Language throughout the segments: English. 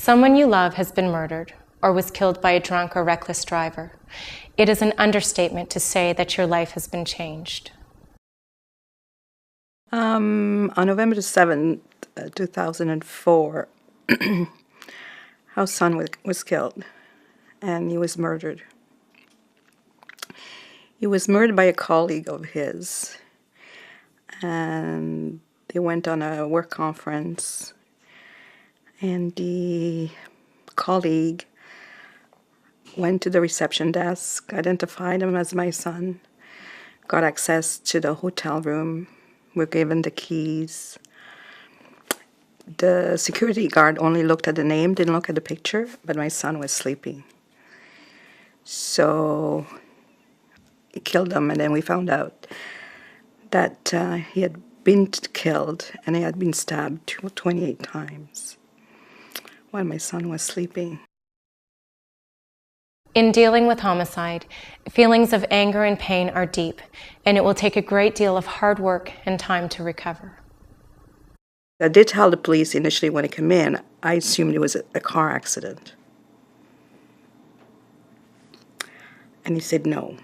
Someone you love has been murdered or was killed by a drunk or reckless driver. It is an understatement to say that your life has been changed. On November the 7th, 2004, our son was killed, and he was murdered. He was murdered by a colleague of his, and they went on a work conference, and the colleague went to the reception desk, identified him as my son, got access to the hotel room, were given the keys. The security guard only looked at the name, didn't look at the picture, but my son was sleeping. So he killed him, and then we found out that he had been killed and he had been stabbed 28 times while my son was sleeping. In dealing with homicide, feelings of anger and pain are deep, and it will take a great deal of hard work and time to recover. I did tell the police initially when I came in, I assumed it was a car accident. And he said no.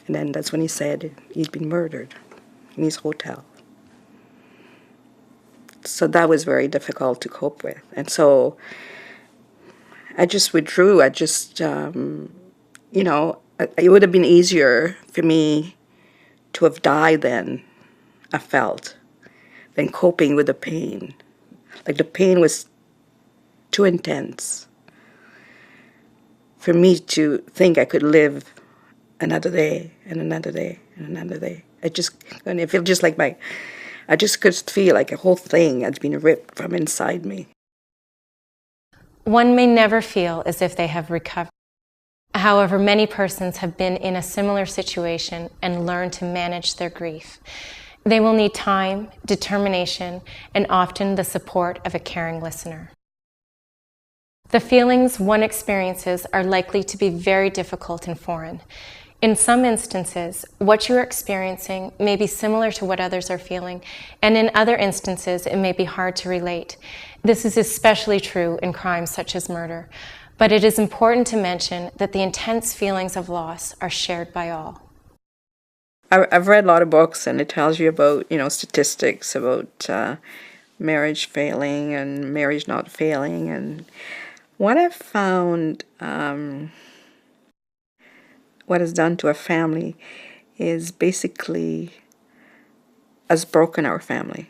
And then that's when he said he'd been murdered in his hotel. So that was very difficult to cope with. And so I just withdrew. It would have been easier for me to have died then, I felt, than coping with the pain. Like the pain was too intense for me to think I could live another day and another day and another day. I feel just like I just could feel like a whole thing had been ripped from inside me. One may never feel as if they have recovered. However, many persons have been in a similar situation and learned to manage their grief. They will need time, determination, and often the support of a caring listener. The feelings one experiences are likely to be very difficult and foreign. In some instances, what you're experiencing may be similar to what others are feeling, and in other instances, it may be hard to relate. This is especially true in crimes such as murder, but it is important to mention that the intense feelings of loss are shared by all. I've read a lot of books, and it tells you about, statistics about marriage failing and marriage not failing. And what I've found, what has done to a family is basically has broken our family,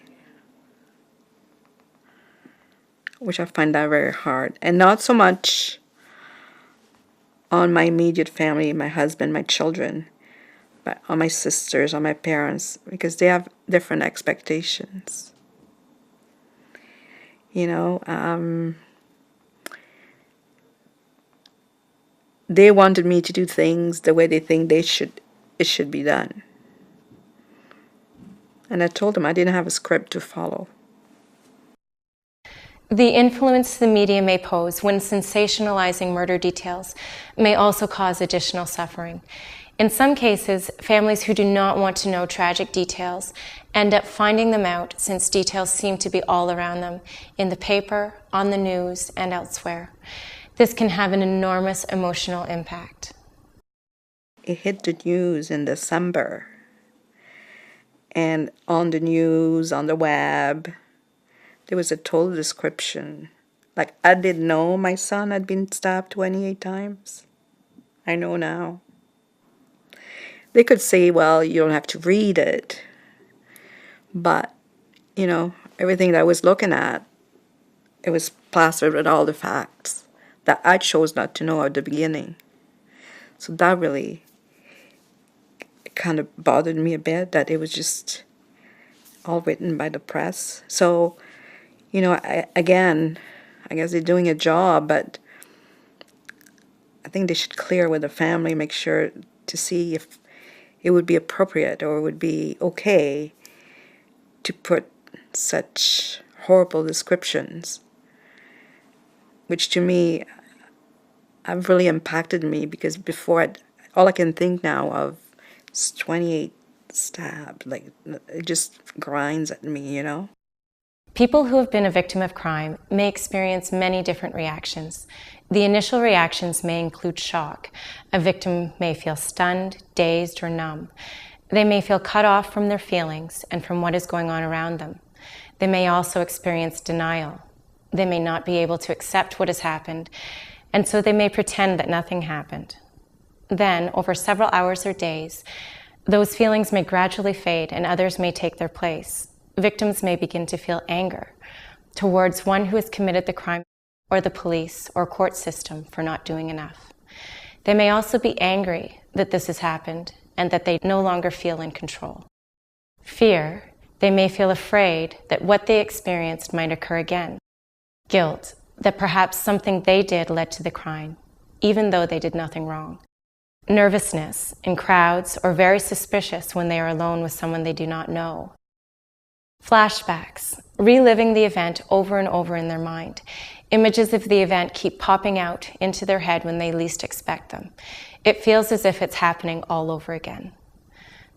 which I find that very hard. And not so much on my immediate family, my husband, my children, but on my sisters, on my parents, because they have different expectations. They wanted me to do things the way they think it should be done. And I told them I didn't have a script to follow. The influence the media may pose when sensationalizing murder details may also cause additional suffering. In some cases, families who do not want to know tragic details end up finding them out since details seem to be all around them, in the paper, on the news, and elsewhere. This can have an enormous emotional impact. It hit the news in December, and on the news, on the web, there was a total description. Like, I didn't know my son had been stabbed 28 times. I know now. They could say, well, you don't have to read it. But, everything that I was looking at, it was plastered with all the facts that I chose not to know at the beginning. So that really kind of bothered me a bit, that it was just all written by the press. So, I guess they're doing a job, but I think they should clear with the family, make sure to see if it would be appropriate or it would be okay to put such horrible descriptions, which to me have really impacted me, because before all I can think now of is 28 stabbed. Like, it just grinds at me, People who have been a victim of crime may experience many different reactions. The initial reactions may include shock. A victim may feel stunned, dazed, or numb. They may feel cut off from their feelings and from what is going on around them. They may also experience denial. They may not be able to accept what has happened, and so they may pretend that nothing happened. Then, over several hours or days, those feelings may gradually fade and others may take their place. Victims may begin to feel anger towards one who has committed the crime, or the police or court system for not doing enough. They may also be angry that this has happened and that they no longer feel in control. Fear, they may feel afraid that what they experienced might occur again. Guilt, that perhaps something they did led to the crime, even though they did nothing wrong. Nervousness in crowds, or very suspicious when they are alone with someone they do not know. Flashbacks, reliving the event over and over in their mind. Images of the event keep popping out into their head when they least expect them. It feels as if it's happening all over again.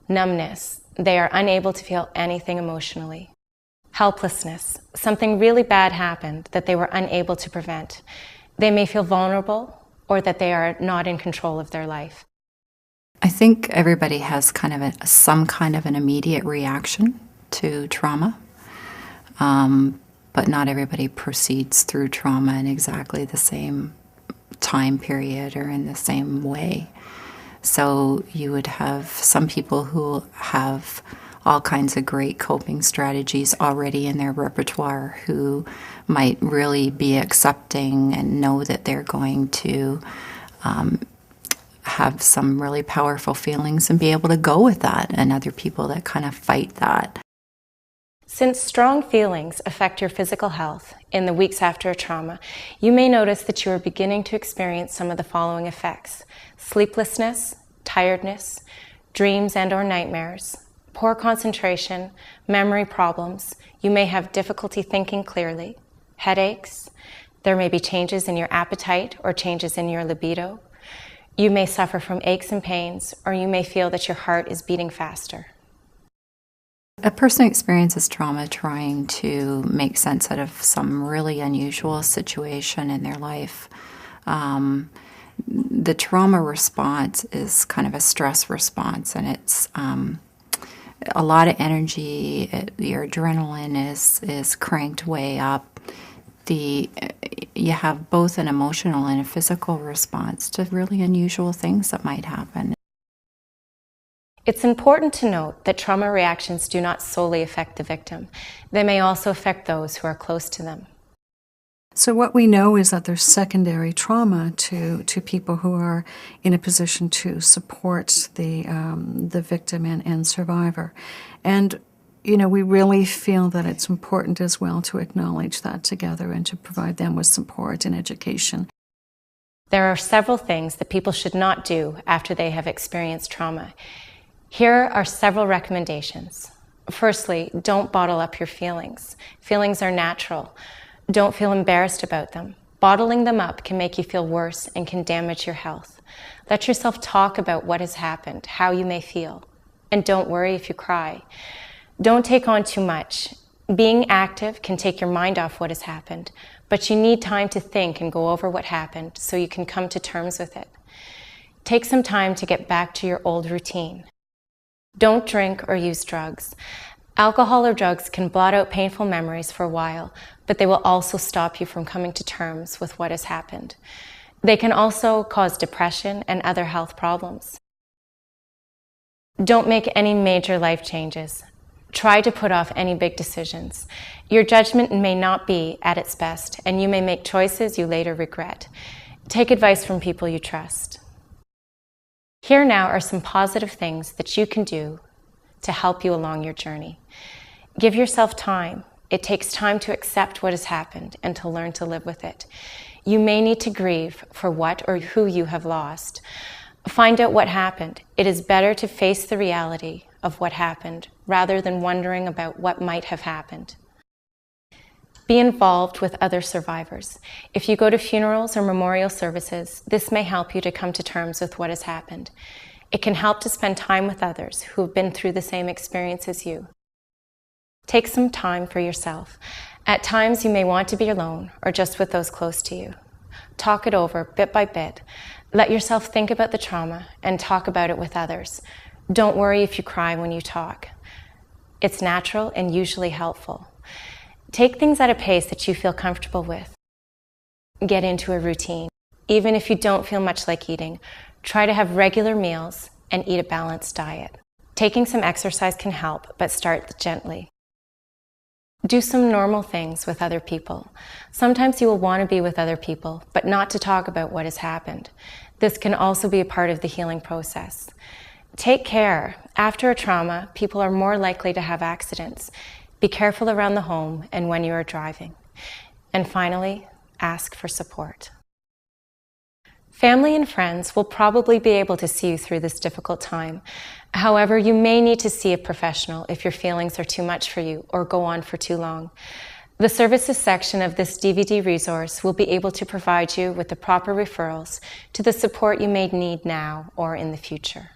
Numbness, they are unable to feel anything emotionally. Helplessness, something really bad happened that they were unable to prevent. They may feel vulnerable or that they are not in control of their life. I think everybody has some kind of an immediate reaction to trauma, but not everybody proceeds through trauma in exactly the same time period or in the same way. So you would have some people who have all kinds of great coping strategies already in their repertoire, who might really be accepting and know that they're going to have some really powerful feelings and be able to go with that, and other people that kind of fight that. Since strong feelings affect your physical health in the weeks after a trauma, you may notice that you are beginning to experience some of the following effects: sleeplessness, tiredness, dreams and/or nightmares, poor concentration, memory problems. You may have difficulty thinking clearly, headaches. There may be changes in your appetite or changes in your libido. You may suffer from aches and pains, or you may feel that your heart is beating faster. A person experiences trauma trying to make sense out of some really unusual situation in their life. The trauma response is kind of a stress response, and it's a lot of energy. Your adrenaline is cranked way up. You have both an emotional and a physical response to really unusual things that might happen. It's important to note that trauma reactions do not solely affect the victim. They may also affect those who are close to them. So what we know is that there's secondary trauma to people who are in a position to support the victim and survivor. And, we really feel that it's important as well to acknowledge that together and to provide them with support and education. There are several things that people should not do after they have experienced trauma. Here are several recommendations. Firstly, don't bottle up your feelings. Feelings are natural. Don't feel embarrassed about them. Bottling them up can make you feel worse and can damage your health. Let yourself talk about what has happened, how you may feel. And don't worry if you cry. Don't take on too much. Being active can take your mind off what has happened, but you need time to think and go over what happened so you can come to terms with it. Take some time to get back to your old routine. Don't drink or use drugs. Alcohol or drugs can blot out painful memories for a while, but they will also stop you from coming to terms with what has happened. They can also cause depression and other health problems. Don't make any major life changes. Try to put off any big decisions. Your judgment may not be at its best, and you may make choices you later regret. Take advice from people you trust. Here now are some positive things that you can do to help you along your journey. Give yourself time. It takes time to accept what has happened and to learn to live with it. You may need to grieve for what or who you have lost. Find out what happened. It is better to face the reality of what happened rather than wondering about what might have happened. Be involved with other survivors. If you go to funerals or memorial services, this may help you to come to terms with what has happened. It can help to spend time with others who have been through the same experience as you. Take some time for yourself. At times you may want to be alone or just with those close to you. Talk it over bit by bit. Let yourself think about the trauma and talk about it with others. Don't worry if you cry when you talk. It's natural and usually helpful. Take things at a pace that you feel comfortable with. Get into a routine. Even if you don't feel much like eating, try to have regular meals and eat a balanced diet. Taking some exercise can help, but start gently. Do some normal things with other people. Sometimes you will want to be with other people, but not to talk about what has happened. This can also be a part of the healing process. Take care. After a trauma, people are more likely to have accidents. Be careful around the home and when you are driving. And finally, ask for support. Family and friends will probably be able to see you through this difficult time. However, you may need to see a professional if your feelings are too much for you or go on for too long. The services section of this DVD resource will be able to provide you with the proper referrals to the support you may need now or in the future.